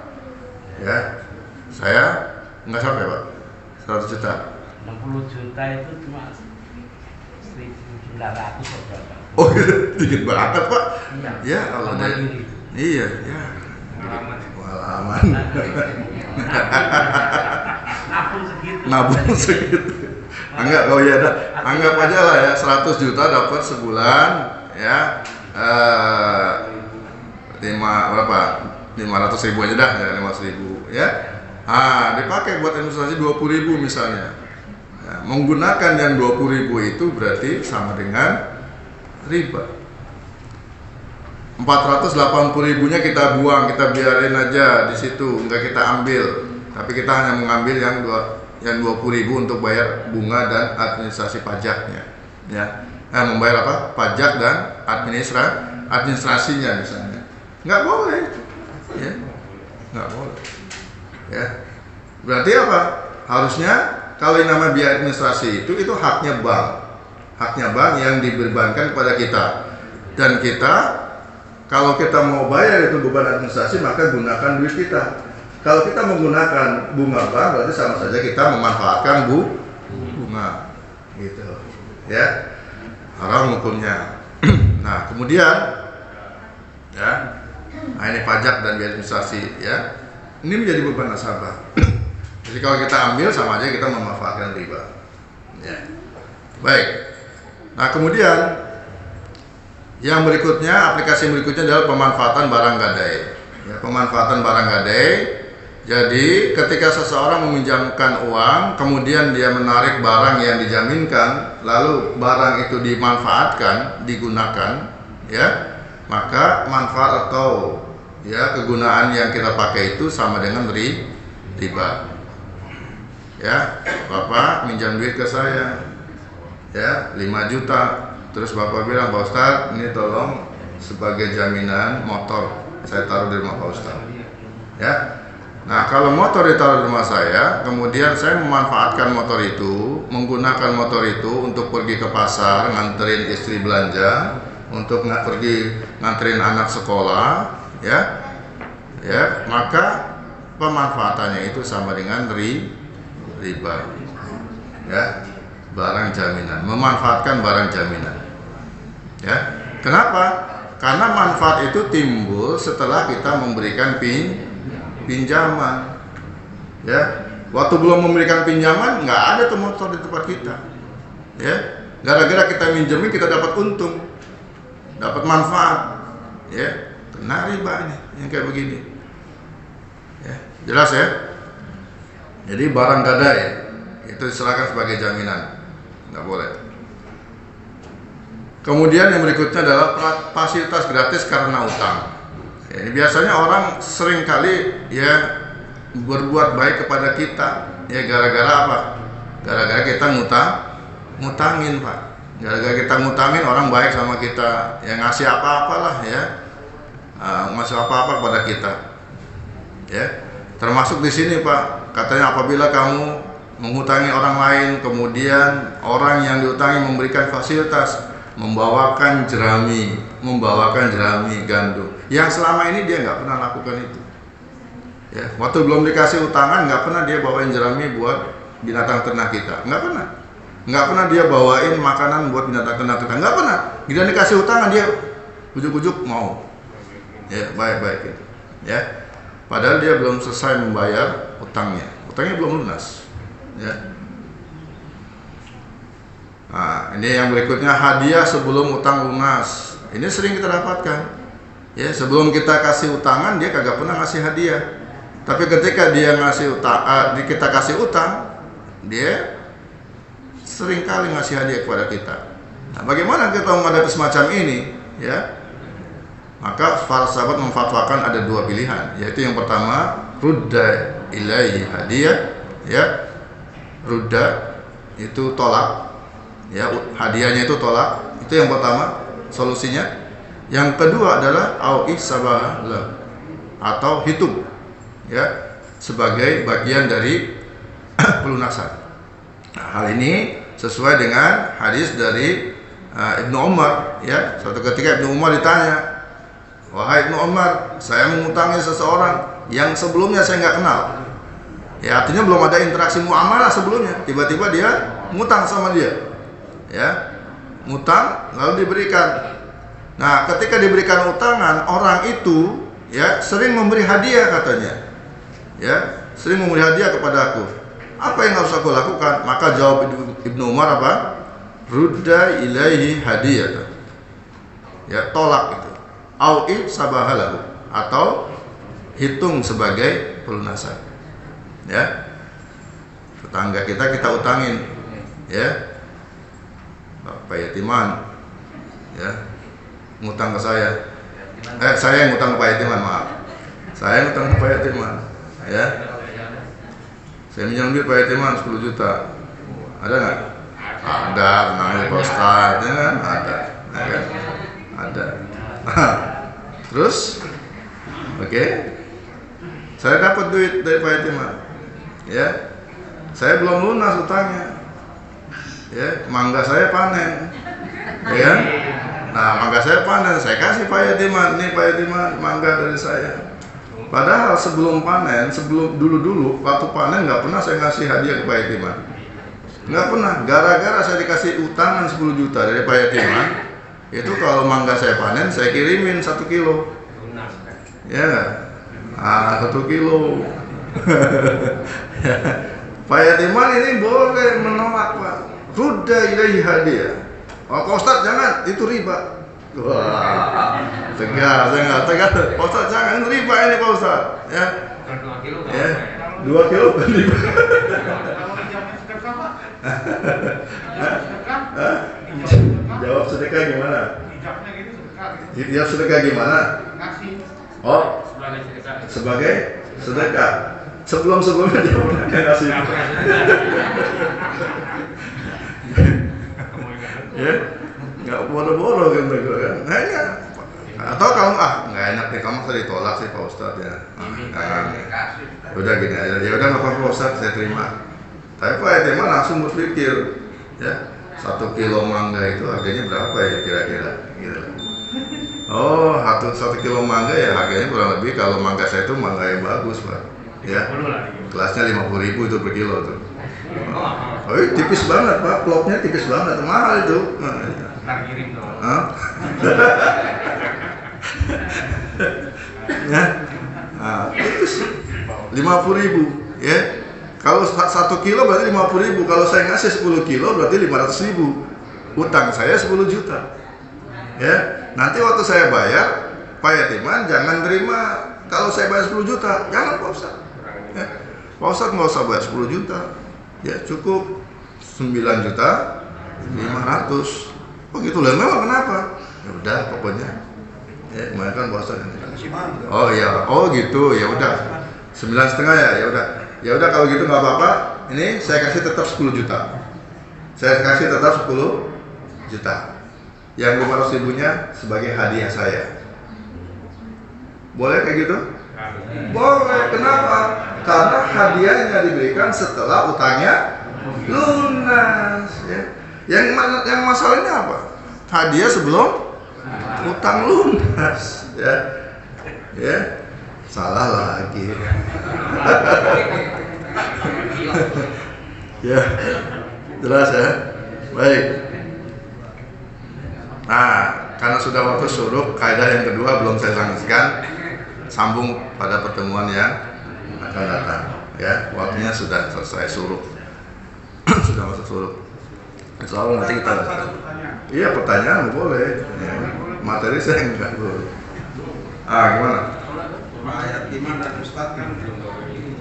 Ya. Saya nggak sampai Pak. 100 juta. 60 juta itu cuma 1.900 atau berapa? Oh, dikit banget Pak. Iya. Ya Allah deh. Iya, ya. Pengalaman. Nabung segitu. Anggap oh ya dah. Anggap aja lah ya 100 juta dapat sebulan ya. 500.000 aja dah ya, 500.000 ya. Dipakai buat administrasi 20.000 misalnya. Ya, menggunakan yang 20.000 itu berarti sama dengan riba. 480.000-nya kita buang, kita biarin aja di situ, enggak kita ambil. Tapi kita hanya mengambil yang 20.000 untuk bayar bunga dan administrasi pajaknya. Ya. Membayar apa? Pajak dan administrasinya misalnya. Nggak boleh itu. Ya. Nggak boleh. Ya. Berarti apa? Harusnya kalau yang nama biaya administrasi itu haknya bank. Haknya bank yang dibebankan kepada kita. Dan kita kalau kita mau bayar itu beban administrasi maka gunakan duit kita. Kalau kita menggunakan bunga bank berarti sama saja kita memanfaatkan bunga. Gitu. Ya. Haram hukumnya. Nah, kemudian ya. Nah, ini pajak dan biaya administrasi ya. Ini menjadi beban nasabah. Jadi kalau kita ambil sama aja kita memanfaatkan riba. Ya. Baik. Nah, kemudian yang berikutnya, aplikasi berikutnya adalah pemanfaatan barang gadai. Ya, pemanfaatan barang gadai. Jadi, ketika seseorang meminjamkan uang, kemudian dia menarik barang yang dijaminkan, lalu barang itu dimanfaatkan, digunakan, ya, maka manfaat atau ya kegunaan yang kita pakai itu sama dengan riba. Ya, Bapak minjam duit ke saya, ya, 5 juta. Terus Bapak bilang, Pak Ustadz, ini tolong sebagai jaminan motor saya taruh di rumah Pak Ustadz. Ya. Nah, kalau motor ditaruh di rumah saya, kemudian saya memanfaatkan motor itu, menggunakan motor itu untuk pergi ke pasar, nganterin istri belanja, untuk pergi nganterin anak sekolah, ya, maka pemanfaatannya itu sama dengan riba, ya, barang jaminan, memanfaatkan barang jaminan, ya. Kenapa? Karena manfaat itu timbul setelah kita memberikan pinjaman, ya. Waktu belum memberikan pinjaman nggak ada tuh motor di tempat kita, ya. Gara-gara kita minjemin kita dapat untung, dapat manfaat, ya. kena riba ini yang kayak begini. Ya, jelas ya. Jadi barang gadai itu diserahkan sebagai jaminan, nggak boleh. Kemudian yang berikutnya adalah fasilitas gratis karena utang. Ya, ini biasanya orang sering kali ya berbuat baik kepada kita, ya gara-gara apa? Gara-gara kita ngutangin Pak. Gara-gara kita ngutangin, orang baik sama kita, ya ngasih apa-apalah ya, ngasih apa-apa kepada kita, ya. Termasuk di sini Pak, katanya apabila kamu menghutangi orang lain, kemudian orang yang diutangi memberikan fasilitas, membawakan jerami gandum, yang selama ini dia nggak pernah lakukan itu. Ya, waktu belum dikasih utangan nggak pernah dia bawain jerami buat binatang ternak kita, nggak pernah dia bawain makanan buat binatang ternak kita, nggak pernah. Bila dikasih utangan dia ujuk-ujuk mau, ya baik-baik gitu, ya. Padahal dia belum selesai membayar utangnya belum lunas, ya. Nah, ini yang berikutnya, hadiah sebelum utang lunas. Ini sering kita dapatkan, ya. Sebelum kita kasih utangan dia kagak pernah ngasih hadiah. Tapi ketika dia ngasih kita kasih utang, dia sering kali ngasih hadiah kepada kita. Nah, bagaimana kita menghadapi semacam ini? Ya, maka para sahabat memfatwakan ada dua pilihan, yaitu yang pertama, rudda ilaihi hadiah, ya, rudda itu tolak, ya, hadiahnya itu tolak, itu yang pertama solusinya. Yang kedua adalah au ihsabaha atau hitung, ya, sebagai bagian dari pelunasan. Nah, hal ini sesuai dengan hadis dari Ibnu Umar, ya. Suatu ketika Ibnu Umar ditanya, wahai Ibnu Umar, saya mengutangi seseorang yang sebelumnya saya nggak kenal, ya, artinya belum ada interaksi muamalah sebelumnya, tiba-tiba dia ngutang sama dia, ya, ngutang lalu diberikan. Nah, ketika diberikan utangan, orang itu, ya, sering memberi hadiah katanya, ya, sering memberi hadiah kepada aku. Apa yang harus aku lakukan? Maka jawab Ibnu Umar apa? Rudda ilaihi hadiyah, ya, tolak itu, au ihsabahalahu, atau hitung sebagai pelunasan, ya. Tetangga kita utangin, ya, Pak Yatiman, ya, ngutang ke saya. Saya yang ngutang ke Pak Yatiman, maaf. Saya ngutang ke Pak Yatiman, ya. Saya minjam duit Pak Yatiman 10 juta. Ada nggak? Ada, tenang aja Pak Ustadz, ya kan? Ada, ya kan? Ada. Terus, oke, saya dapat duit dari Pak Yatiman, ya. Saya belum lunas utangnya, ya. Mangga saya panen, ya kan? Nah, mangga saya panen, saya kasih Pak Yatiman, nih Pak Yatiman, mangga dari saya. Padahal sebelum panen, dulu waktu panen nggak pernah saya ngasih hadiah ke Pak Yatiman, nggak pernah. Gara-gara saya dikasih utangan 10 juta dari Pak Yatiman, itu kalau mangga saya panen saya kirimin 1 kilo, ya, 1 kilo. Pak Yatiman ini boleh menolak Pak, rudda ilaihi hadiah. Oh Pak Ustadz jangan, itu riba. Wah, tegas, saya nggak tegas. Pak Ustadz jangan, itu riba ini Pak Ustadz, ya. 2 kilo, Ya, 2 kilo kan riba. Jawab sedekah gimana? Dia sedekah gimana? Oh, sebagai sedekah. Sebelumnya dia pernah ngasih. Ya, nggak boro-boro kan, hanya. Atau kamu nggak enak nih, kamu tadi ditolak sih Pak Ustadz, ya. Udah gini aja, ya udah nggak apa-apa Ustadz, saya terima. Tapi Pak Yatiman langsung berpikir, ya, 1 kilo mangga itu harganya berapa ya kira-kira? Gitu. Oh, 1 kilo mangga ya harganya kurang lebih, kalau mangga saya itu mangga yang bagus Pak, ya. Kelasnya 50.000 itu per kilo tuh. Oh, tipis banget Pak, ploknya tipis banget, mahal itu. Ntar kirim dong. Ya, tipis 50.000, ya. Kalau 1 kilo berarti 50.000. Kalau saya ngasih 10 kilo berarti 500.000. Utang saya 10 juta. Ya, nanti waktu saya bayar Pak Yatiman jangan terima kalau saya bayar 10 juta, jangan Pak Ustaz. Ya. Pak Ustaz nggak usah bayar 10 juta, ya cukup 9 juta 500. Oh gitu lah, memang kenapa? Ya udah pokoknya. Ya kemarin kan Pak Ustaz. Oh iya, oh gitu, ya udah 9,5 ya, ya udah kalau gitu nggak apa-apa. Ini saya kasih tetap 10 juta. Saya kasih tetap 10 juta. Yang 500 ribunya sebagai hadiah saya. Boleh kayak gitu? Boleh. Kenapa? Karena hadiahnya diberikan setelah utangnya lunas. Ya. Yang masalahnya apa? Hadiah sebelum utang lunas. Ya, ya. Salah lagi. Ya, jelas ya. Baik. Nah, karena sudah waktu syuruk, kaidah yang kedua belum saya saksikan. Sambung pada pertemuan yang akan datang. Ya, waktunya sudah selesai syuruk. Sudah masuk syuruk. Soal nanti kita. Iya, pertanyaan boleh. Ya. Materi saya enggak boleh. Gimana? Ayat Iman dan Ustadz kan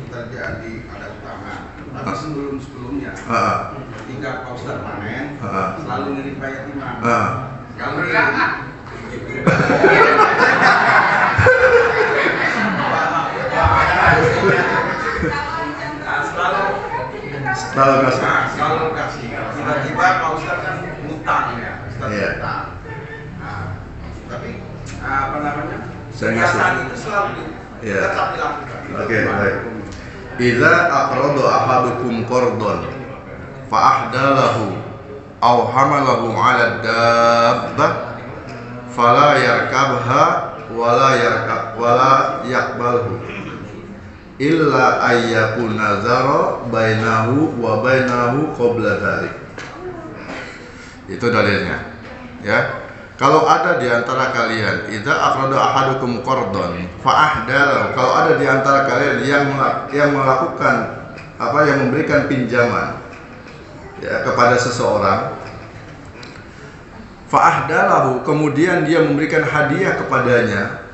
terjadi ada utama. Tapi sebelumnya, ketika Pak Ustadz panen, selalu ngirim Pak Yatiman. Kalau selalu kasih. Tiba-tiba Pak Ustadz kan ngutang ya, ngutang. Tapi apa namanya? Kebiasaan itu selalu tetap dilakukan. Oke, baik. Idza aqrada ahadukum qardon fa ahdalahu aw hamalahu 'ala dabbah fala yarkabha wala yaqbalhu illa ayyakuna zara bainahu wa bainahu qabla dzalik. Itu dalilnya. Ya. Kalau ada di antara kalian, idza aqrada ahadukum qardon fa ahdalahu, kalau ada di antara kalian yang melakukan yang memberikan pinjaman ya kepada seseorang, fa ahdalahu, kemudian dia memberikan hadiah kepadanya,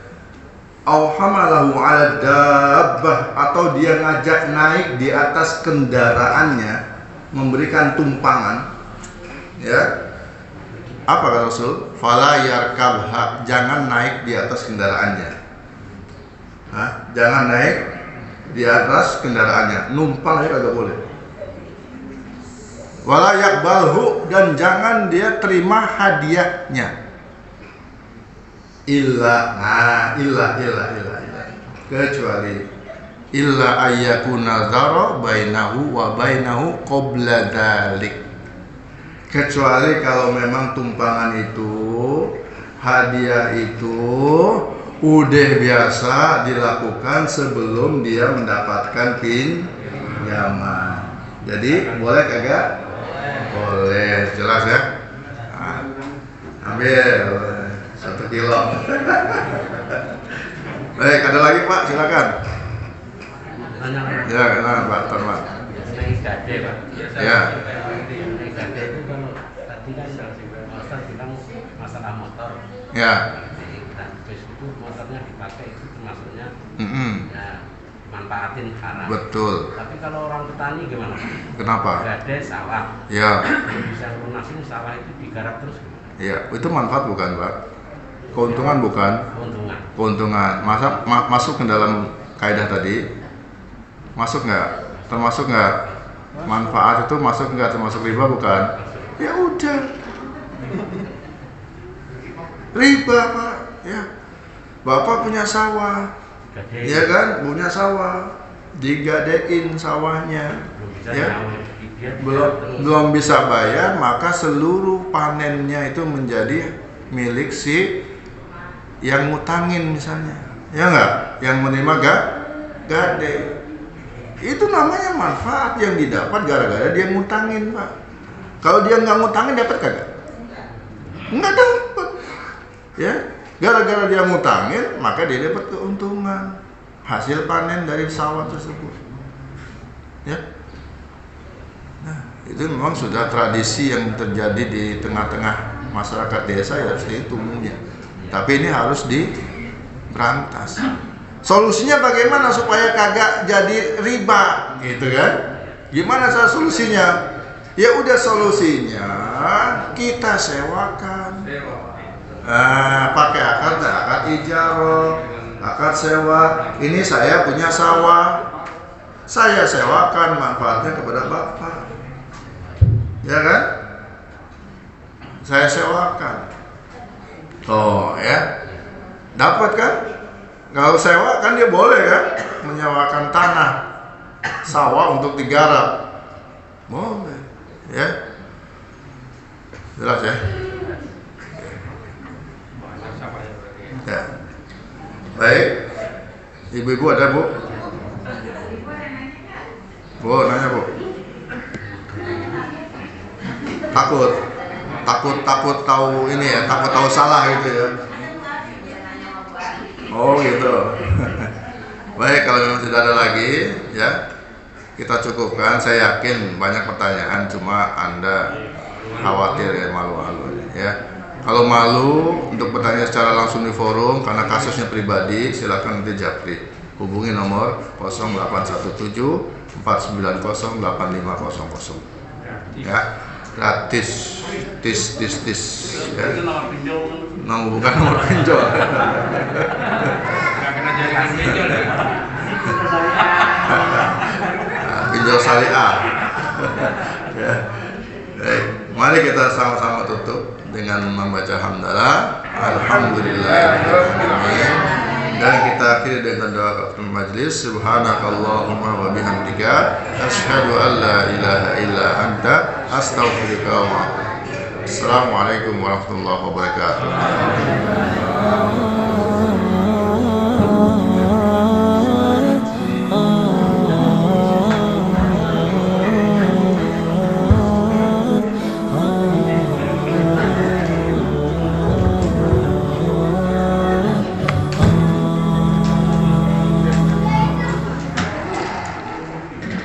au hamalahu 'ala dabbah, atau dia ngajak naik di atas kendaraannya, memberikan tumpangan, ya. Apa kata Rasul? Fala yarkabha, jangan naik di atas kendaraannya. Jangan naik di atas kendaraannya, numpang aja kagak boleh. Wala yaqbalhu, dan jangan dia terima hadiahnya. Illa kecuali illa ayyakuna dzara bainahu wa bainahu qabla dzalik. Kecuali kalau memang tumpangan itu, hadiah itu udah biasa dilakukan sebelum dia mendapatkan pinjaman. Jadi boleh kagak? Boleh, jelas ya? Ambil 1 kilo. Baik, ada lagi Pak, silakan. Ya, kenapa Pak Tarman? Ya. Tadi kan Ustaz bilang masalah motor. Ya. Terus itu motornya dipakai itu termasuknya ya, manfaatin haram. Betul. Tapi kalau orang petani gimana? Kenapa? Gade sawah. Ya. Bisa lunasin sawah itu digarap terus gimana? Ya, itu manfaat bukan Pak? Keuntungan bukan? Keuntungan. Masa masuk ke dalam kaidah tadi? Masuk nggak? Termasuk nggak? Manfaat itu masuk nggak termasuk riba bukan? Ya udah, riba Pak. Ya, Bapak punya sawah, ya kan? Punya sawah, digadein sawahnya, ya, belum bisa bayar, maka seluruh panennya itu menjadi milik si yang ngutangin misalnya, ya nggak? Yang menerima gade. Itu namanya manfaat yang didapat gara-gara dia ngutangin Pak. Kalau dia nggak ngutangin dapat kagak? Nggak dapat. Ya, gara-gara dia ngutangin maka dia dapat keuntungan hasil panen dari sawah tersebut. Ya. Nah, itu memang sudah tradisi yang terjadi di tengah-tengah masyarakat desa ya, seperti itu umumnya. Tapi ini harus berantas. Solusinya bagaimana supaya kagak jadi riba, gitu kan? Gimana solusinya? Ya udah, solusinya kita sewakan. Pakai akad ijarah, akad sewa. Ini saya punya sawah, saya sewakan, manfaatnya kepada bapak, ya kan? Saya sewakan. Oh ya, dapat kan? Kalau sewa kan dia boleh kan menyewakan tanah sawah untuk digarap, boleh, ya. Jelas ya? Ya. Baik, ibu-ibu ada bu? Bu nanya bu? Takut tahu ini ya, takut tahu salah gitu ya. Oh gitu. Baik, kalau memang tidak ada lagi ya, kita cukupkan. Saya yakin banyak pertanyaan, cuma Anda khawatir ya, malu-malu ya. Kalau malu untuk bertanya secara langsung di forum karena kasusnya pribadi, silakan nanti japri. Hubungi nomor 0817 490 8500 ya. Gratis, tis ya. Itu nomor pinjol. Bukan nomor pinjol. Nggak kena jaringan pinjol ya. Pinjol syariah. Ya. Baik, mari kita sama-sama tutup dengan membaca hamdalah, alhamdulillahirobbilalamin, dan kita akhiri dengan doa kafaratul majlis. Subhanakallahumma wa bihamdika, asyhadu an la ilaha illa anta, astaghfiruka wa atubu ilaik. Assalamualaikum warahmatullahi wabarakatuh.